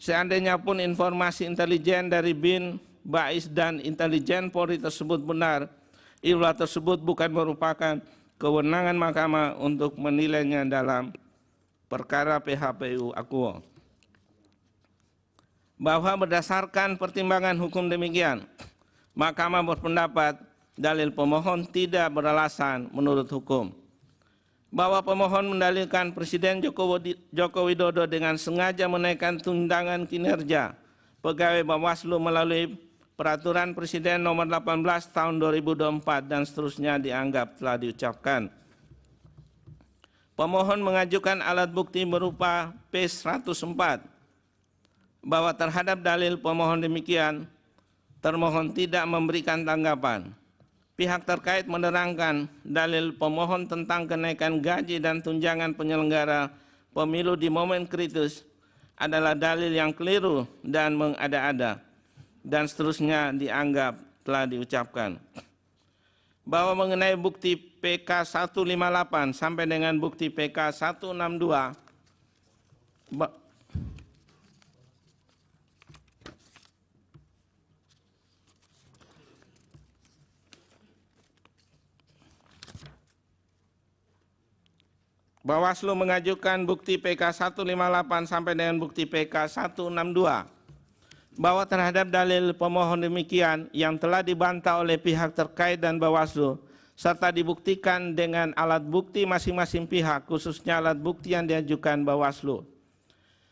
Seandainya pun informasi intelijen dari BIN, BAIS, dan intelijen Polri tersebut benar, iulah tersebut bukan merupakan kewenangan Mahkamah untuk menilainya dalam perkara PHPU Akuo. Bahwa berdasarkan pertimbangan hukum demikian, Mahkamah berpendapat dalil pemohon tidak beralasan menurut hukum. Bahwa pemohon mendalilkan Presiden Joko Widodo dengan sengaja menaikkan tunjangan kinerja pegawai Bawaslu melalui Peraturan Presiden Nomor 18 Tahun 2024 dan seterusnya dianggap telah diucapkan. Pemohon mengajukan alat bukti berupa P104 bahwa terhadap dalil pemohon demikian, termohon tidak memberikan tanggapan. Pihak terkait menerangkan dalil pemohon tentang kenaikan gaji dan tunjangan penyelenggara pemilu di momen kritis adalah dalil yang keliru dan mengada-ada, dan seterusnya dianggap telah diucapkan. Bahwa mengenai bukti PK 158 sampai dengan bukti PK 162, Bawaslu mengajukan bukti PK 158 sampai dengan bukti PK 162 bahwa terhadap dalil pemohon demikian yang telah dibantah oleh pihak terkait dan Bawaslu serta dibuktikan dengan alat bukti masing-masing pihak, khususnya alat bukti yang diajukan Bawaslu.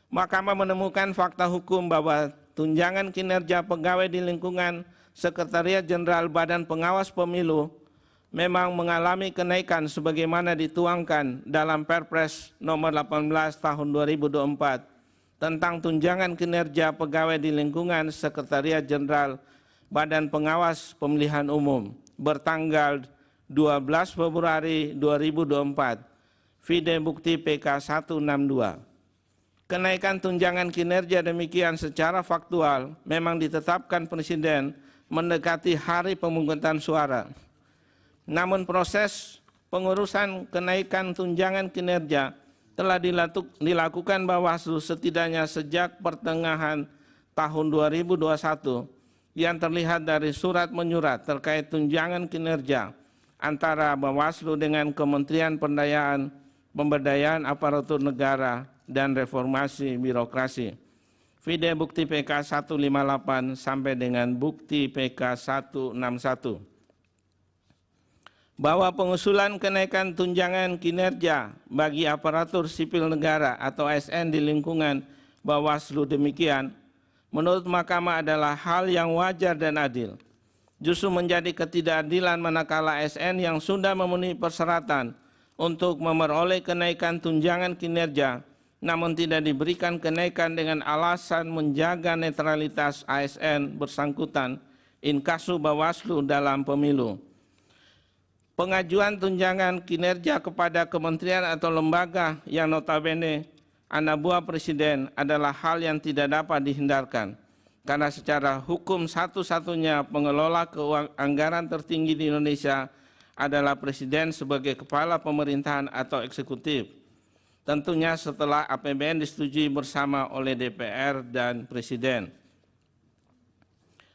Mahkamah menemukan fakta hukum bahwa tunjangan kinerja pegawai di lingkungan Sekretariat Jenderal Badan Pengawas Pemilu memang mengalami kenaikan sebagaimana dituangkan dalam Perpres Nomor 18 Tahun 2024 tentang tunjangan kinerja pegawai di lingkungan Sekretariat Jenderal Badan Pengawas Pemilihan Umum bertanggal 12 Februari 2024, vide bukti PK 162. Kenaikan tunjangan kinerja demikian secara faktual memang ditetapkan Presiden mendekati hari pemungutan suara. Namun proses pengurusan kenaikan tunjangan kinerja telah dilakukan Bawaslu setidaknya sejak pertengahan tahun 2021 yang terlihat dari surat menyurat terkait tunjangan kinerja antara Bawaslu dengan Kementerian Pemberdayaan Aparatur Negara dan Reformasi Birokrasi. Vide bukti PK 158 sampai dengan bukti PK 161. Bahwa pengusulan kenaikan tunjangan kinerja bagi aparatur sipil negara atau ASN di lingkungan Bawaslu demikian, menurut Mahkamah adalah hal yang wajar dan adil. Justru menjadi ketidakadilan manakala ASN yang sudah memenuhi persyaratan untuk memperoleh kenaikan tunjangan kinerja, namun tidak diberikan kenaikan dengan alasan menjaga netralitas ASN bersangkutan in casu Bawaslu dalam pemilu. Pengajuan tunjangan kinerja kepada kementerian atau lembaga yang notabene anak buah Presiden adalah hal yang tidak dapat dihindarkan, karena secara hukum satu-satunya pengelola anggaran tertinggi di Indonesia adalah Presiden sebagai kepala pemerintahan atau eksekutif. Tentunya setelah APBN disetujui bersama oleh DPR dan Presiden.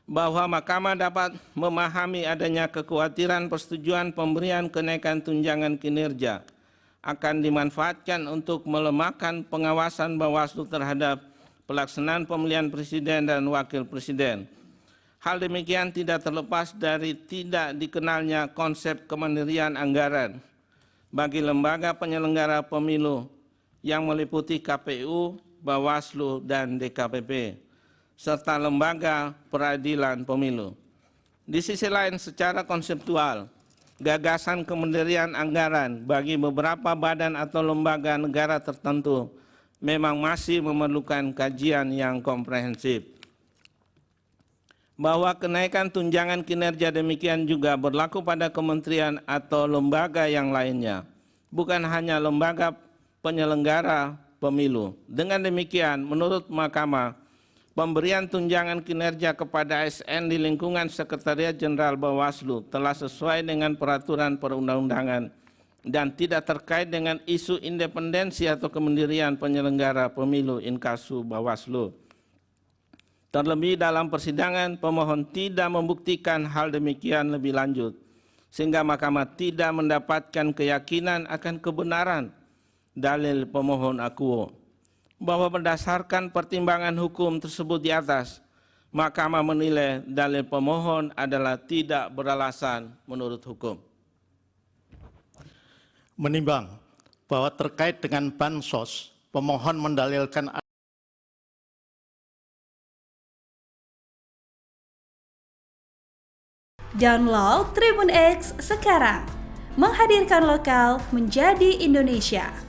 Bahwa Mahkamah dapat memahami adanya kekhawatiran persetujuan pemberian kenaikan tunjangan kinerja akan dimanfaatkan untuk melemahkan pengawasan Bawaslu terhadap pelaksanaan pemilihan presiden dan wakil presiden. Hal demikian tidak terlepas dari tidak dikenalnya konsep kemandirian anggaran bagi lembaga penyelenggara pemilu yang meliputi KPU, Bawaslu, dan DKPP, serta lembaga peradilan pemilu. Di sisi lain, secara konseptual, gagasan kemandirian anggaran bagi beberapa badan atau lembaga negara tertentu memang masih memerlukan kajian yang komprehensif. Bahwa kenaikan tunjangan kinerja demikian juga berlaku pada kementerian atau lembaga yang lainnya, bukan hanya lembaga penyelenggara pemilu. Dengan demikian, menurut Mahkamah, pemberian tunjangan kinerja kepada ASN di lingkungan Sekretariat Jenderal Bawaslu telah sesuai dengan peraturan perundang-undangan dan tidak terkait dengan isu independensi atau kemandirian penyelenggara pemilu in casu Bawaslu. Terlebih dalam persidangan, pemohon tidak membuktikan hal demikian lebih lanjut, sehingga mahkamah tidak mendapatkan keyakinan akan kebenaran dalil pemohon akuo. Bahwa berdasarkan pertimbangan hukum tersebut di atas, mahkamah menilai dalil pemohon adalah tidak beralasan menurut hukum. Menimbang bahwa terkait dengan bansos, pemohon mendalilkan Download Tribun X sekarang, menghadirkan lokal menjadi Indonesia.